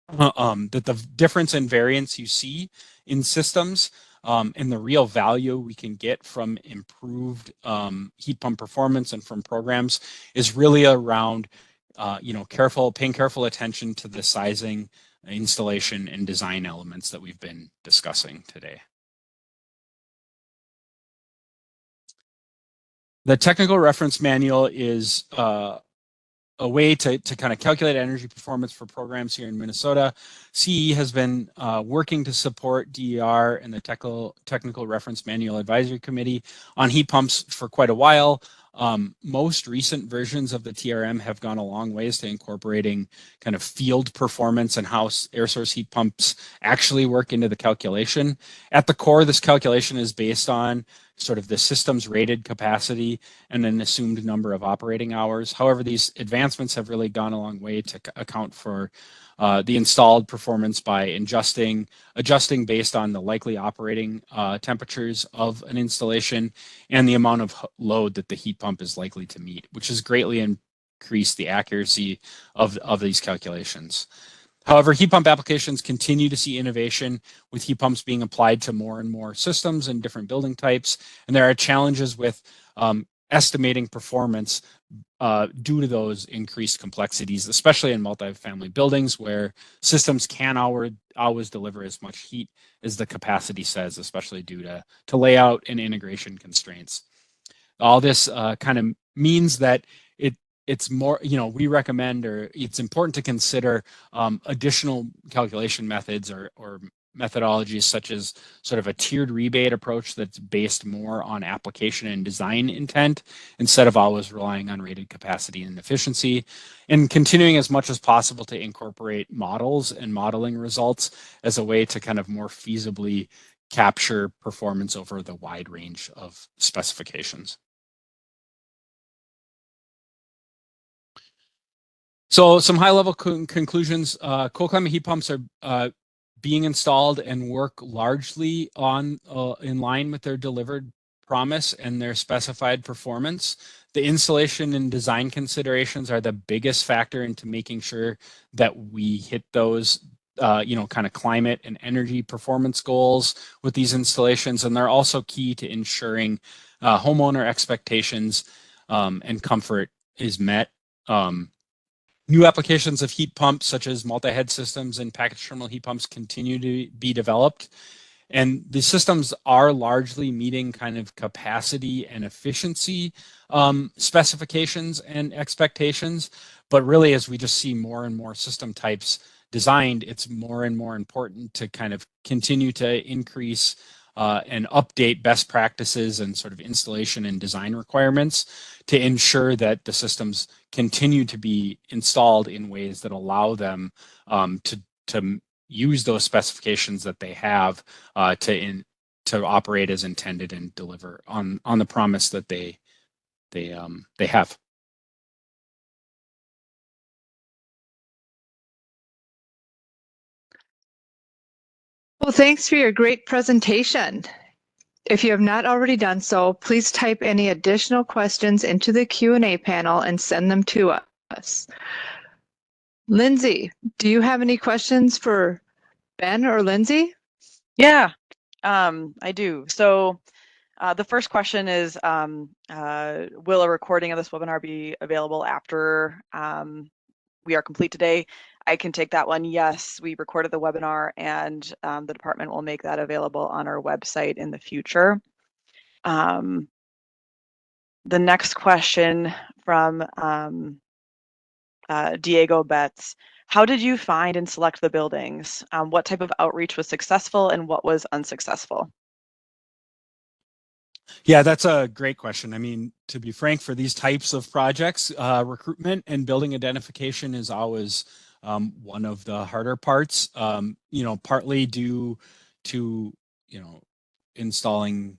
that the difference in variance you see in systems and the real value we can get from improved heat pump performance and from programs is really around paying careful attention to the sizing, installation, and design elements that we've been discussing today. The technical reference manual is a way to kind of calculate energy performance for programs here in Minnesota. CE has been working to support DER and the Technical Reference Manual Advisory Committee on heat pumps for quite a while. Most recent versions of the TRM have gone a long ways to incorporating kind of field performance and how air source heat pumps actually work into the calculation. At the core, this calculation is based on sort of the system's rated capacity and an assumed number of operating hours. However, these advancements have really gone a long way to account for the installed performance by adjusting based on the likely operating temperatures of an installation and the amount of load that the heat pump is likely to meet, which has greatly increased the accuracy of these calculations. However, heat pump applications continue to see innovation, with heat pumps being applied to more and more systems and different building types. And there are challenges with estimating performance due to those increased complexities, especially in multifamily buildings where systems can always deliver as much heat as the capacity says, especially due to layout and integration constraints. All this kind of means that it's more, we recommend, or it's important to consider additional calculation methods or methodologies such as sort of a tiered rebate approach that's based more on application and design intent instead of always relying on rated capacity and efficiency, and continuing as much as possible to incorporate models and modeling results as a way to kind of more feasibly capture performance over the wide range of specifications. So some high-level conclusions. Cold climate heat pumps are being installed and work largely in line with their delivered promise and their specified performance. The installation and design considerations are the biggest factor into making sure that we hit those kind of climate and energy performance goals with these installations. And they're also key to ensuring homeowner expectations and comfort is met. New applications of heat pumps, such as multi-head systems and package terminal heat pumps, continue to be developed. And the systems are largely meeting kind of capacity and efficiency specifications and expectations. But really, as we just see more and more system types designed, it's more and more important to kind of continue to increase and update best practices and sort of installation and design requirements to ensure that the systems continue to be installed in ways that allow them to use those specifications that they have to operate as intended and deliver on the promise that they have. Well, thanks for your great presentation. If you have not already done so, please type any additional questions into the Q&A panel and send them to us. Lindsay, do you have any questions for Ben or Lindsay? Yeah, I do. So the first question is, will a recording of this webinar be available after we are complete today? I can take that one. Yes, we recorded the webinar, and the department will make that available on our website in the future. The next question from Diego Betts. How did you find and select the buildings? What type of outreach was successful and what was unsuccessful? Yeah, that's a great question. I mean, to be frank, for these types of projects, recruitment and building identification is always one of the harder parts, partly due to, installing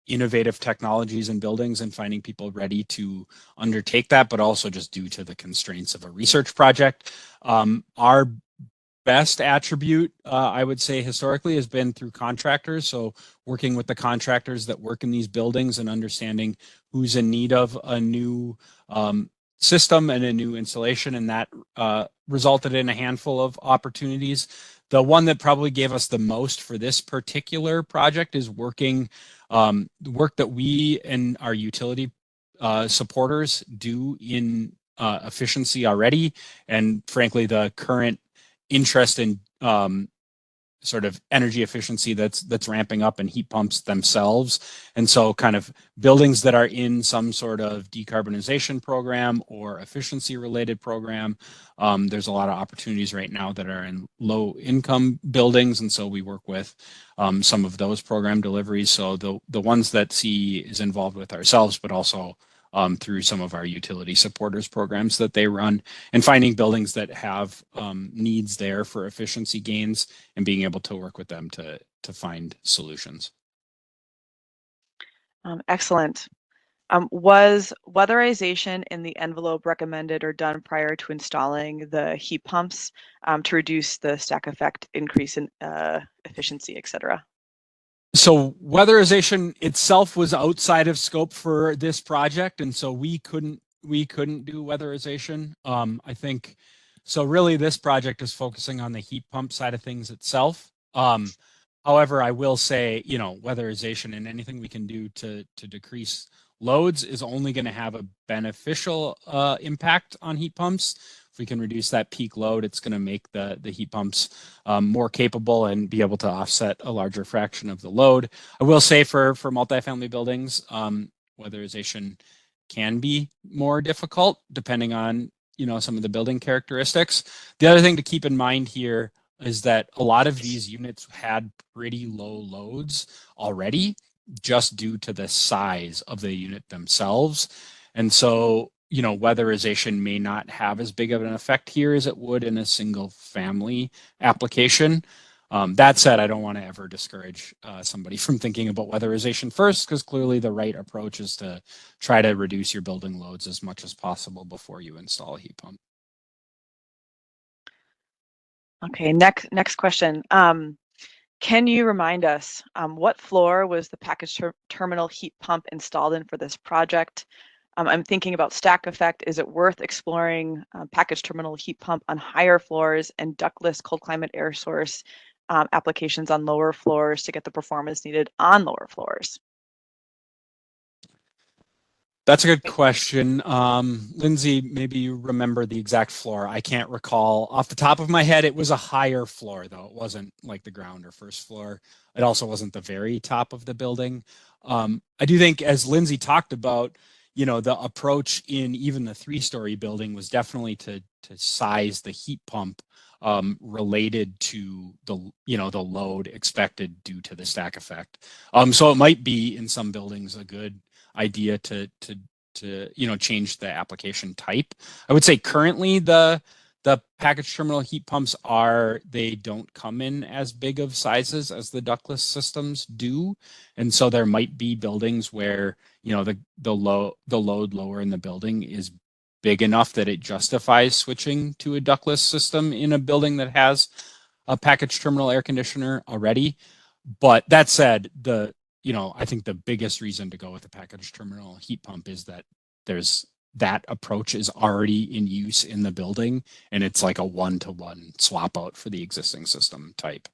innovative technologies in buildings and finding people ready to undertake that, but also just due to the constraints of a research project. Our best attribute, I would say historically, has been through contractors. So working with the contractors that work in these buildings and understanding who's in need of a new system and a new installation, and that resulted in a handful of opportunities. The one that probably gave us the most for this particular project is working the work that we and our utility supporters do in efficiency already, and frankly, the current interest in sort of energy efficiency that's ramping up in heat pumps themselves. And so kind of buildings that are in some sort of decarbonization program or efficiency related program, there's a lot of opportunities right now that are in low income buildings. And so we work with some of those program deliveries. So the ones that CE is involved with ourselves, but also through some of our utility supporters programs that they run, and finding buildings that have needs there for efficiency gains and being able to work with them to find solutions. Excellent. Was weatherization in the envelope recommended or done prior to installing the heat pumps to reduce the stack effect, increase in efficiency, et cetera? So weatherization itself was outside of scope for this project, and so we couldn't do weatherization. I think so. Really, this project is focusing on the heat pump side of things itself. However, I will say, weatherization and anything we can do to decrease loads is only going to have a beneficial impact on heat pumps. If we can reduce that peak load, it's going to make the heat pumps more capable and be able to offset a larger fraction of the load. I will say for multifamily buildings, weatherization can be more difficult depending on some of the building characteristics. The other thing to keep in mind here is that a lot of these units had pretty low loads already, just due to the size of the unit themselves. And so weatherization may not have as big of an effect here as it would in a single family application. That said, I don't want to ever discourage somebody from thinking about weatherization first, because clearly the right approach is to try to reduce your building loads as much as possible before you install a heat pump. Okay, next question. Can you remind us what floor was the package terminal heat pump installed in for this project? I'm thinking about stack effect. Is it worth exploring package terminal heat pump on higher floors and ductless cold climate air source applications on lower floors to get the performance needed on lower floors? That's a good question. Lindsay, maybe you remember the exact floor. I can't recall off the top of my head. It was a higher floor, though. It wasn't like the ground or first floor. It also wasn't the very top of the building. I do think, as Lindsay talked about, the approach in even the 3-story building was definitely to size the heat pump related to the load expected due to the stack effect. So it might be in some buildings a good idea to change the application type. I would say currently the package terminal heat pumps they don't come in as big of sizes as the ductless systems do, and so there might be buildings where the load lower in the building is big enough that it justifies switching to a ductless system in a building that has a package terminal air conditioner already. But that said, I think the biggest reason to go with the package terminal heat pump is that that approach is already in use in the building, and it's like a one-to-one swap out for the existing system type.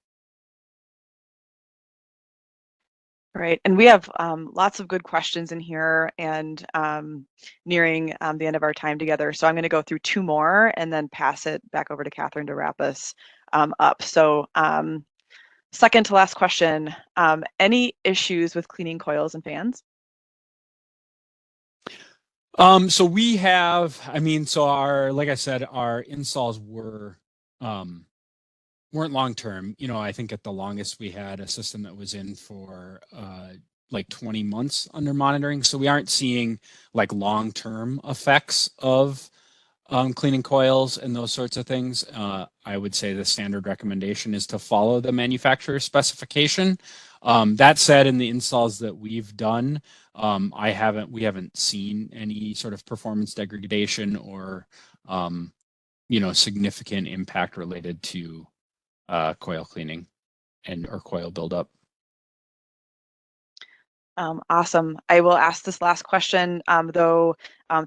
Right, and we have lots of good questions in here, and nearing the end of our time together. So I'm going to go through 2 more and then pass it back over to Catherine to wrap us up. So second to last question, any issues with cleaning coils and fans? So we have, like I said, our installs weren't long-term. I think at the longest we had a system that was in for like 20 months under monitoring. So we aren't seeing like long-term effects of cleaning coils and those sorts of things. I would say the standard recommendation is to follow the manufacturer's specification. That said, in the installs that we've done, we haven't seen any sort of performance degradation or significant impact related to coil cleaning or coil buildup. Awesome. I will ask this last question, though.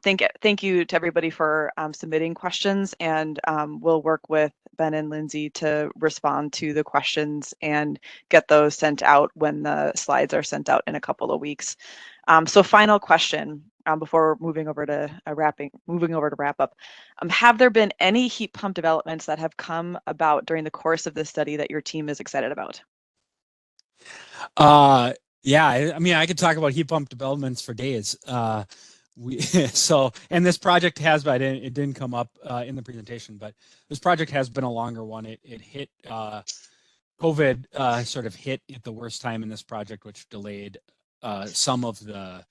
Thank you to everybody for submitting questions, and we'll work with Ben and Lindsay to respond to the questions and get those sent out when the slides are sent out in a couple of weeks. So final question before moving over to wrap up. Have there been any heat pump developments that have come about during the course of this study that your team is excited about? Yeah, I mean, I could talk about heat pump developments for days. And this project has, but it didn't come up in the presentation, but this project has been a longer one. It hit, COVID sort of hit at the worst time in this project, which delayed some of the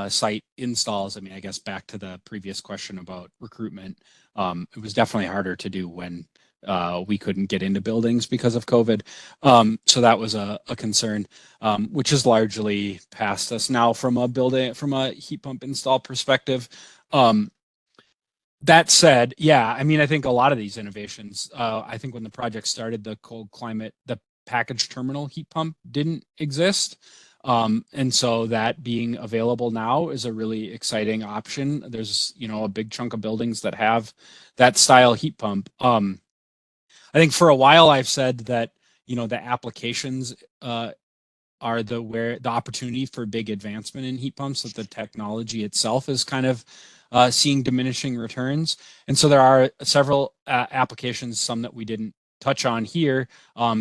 site installs. I mean, I guess back to the previous question about recruitment, it was definitely harder to do when we couldn't get into buildings because of COVID. So that was a concern, which is largely past us now from a heat pump install perspective. That said, yeah, I mean, I think a lot of these innovations, I think when the project started, the cold climate, the package terminal heat pump didn't exist. And so that being available now is a really exciting option. There's, a big chunk of buildings that have that style heat pump. I think for a while I've said that, the applications are the opportunity for big advancement in heat pumps, that the technology itself is kind of seeing diminishing returns. And so there are several applications, some that we didn't touch on here,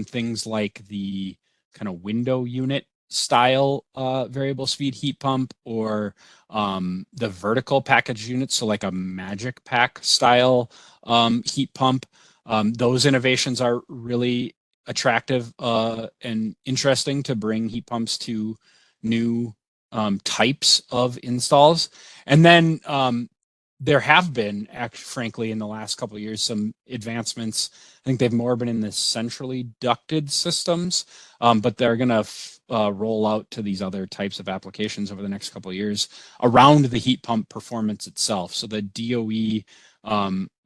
things like the kind of window unit style variable speed heat pump, or the vertical package unit, so like a Magic Pack style heat pump. Those innovations are really attractive and interesting to bring heat pumps to new types of installs. And then there have been, frankly, in the last couple of years, some advancements. I think they've more been in the centrally ducted systems, but they're going to roll out to these other types of applications over the next couple of years around the heat pump performance itself. So the DOE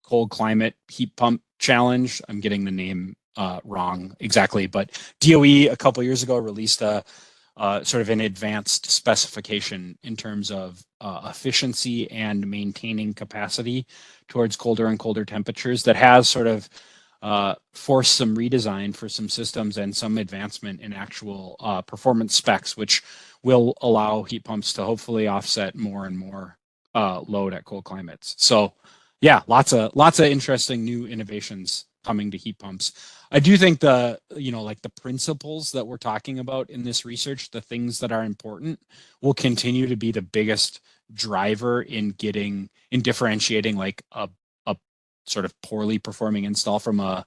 cold climate heat pump challenge, I'm getting the name wrong exactly, but DOE a couple of years ago released a sort of an advanced specification in terms of efficiency and maintaining capacity towards colder and colder temperatures that has sort of forced some redesign for some systems and some advancement in actual performance specs, which will allow heat pumps to hopefully offset more and more load at cold climates. So yeah, lots of interesting new innovations coming to heat pumps. I do think the principles that we're talking about in this research, the things that are important, will continue to be the biggest driver in differentiating like a sort of poorly performing install from a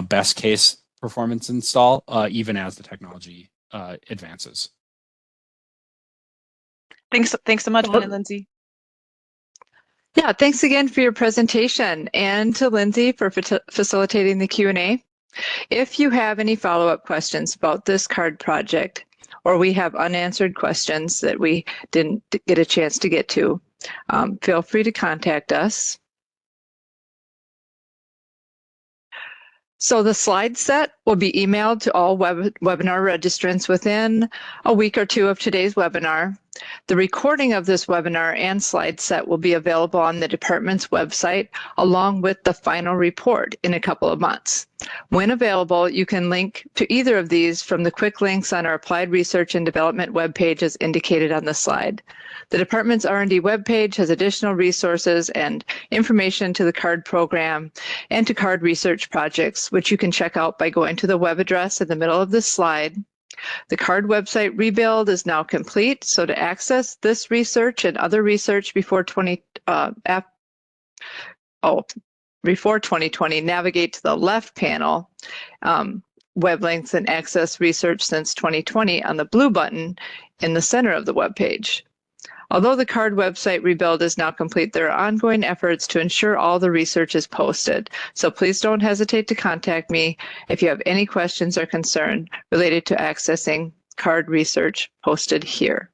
best case performance install, even as the technology advances. Thanks so much, Ben and Lindsay. Yeah, thanks again for your presentation, and to Lindsay for facilitating the Q&A. If you have any follow-up questions about this card project, or we have unanswered questions that we didn't get a chance to get to, feel free to contact us. So the slide set will be emailed to all webinar registrants within a week or two of today's webinar. The recording of this webinar and slide set will be available on the department's website along with the final report in a couple of months. When available, you can link to either of these from the quick links on our Applied Research and Development webpage as indicated on the slide. The department's R&D webpage has additional resources and information to the CARD program and to CARD research projects, which you can check out by going to the web address in the middle of this slide. The CARD website rebuild is now complete, so to access this research and other research before 2020, navigate to the left panel, web links and access research since 2020 on the blue button in the center of the web page. Although the CARD website rebuild is now complete, there are ongoing efforts to ensure all the research is posted. So please don't hesitate to contact me if you have any questions or concern related to accessing CARD research posted here.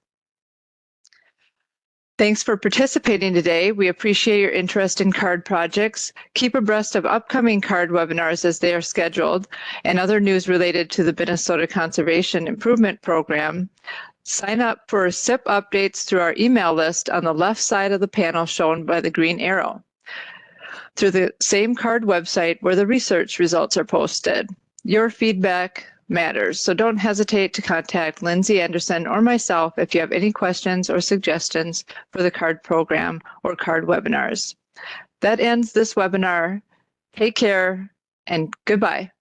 Thanks for participating today. We appreciate your interest in CARD projects. Keep abreast of upcoming CARD webinars as they are scheduled and other news related to the Minnesota Conservation Improvement Program. Sign up for SIP updates through our email list on the left side of the panel shown by the green arrow, through the same CARD website where the research results are posted. Your feedback matters, so don't hesitate to contact Lindsay Anderson or myself if you have any questions or suggestions for the CARD program or CARD webinars. That ends this webinar. Take care and goodbye.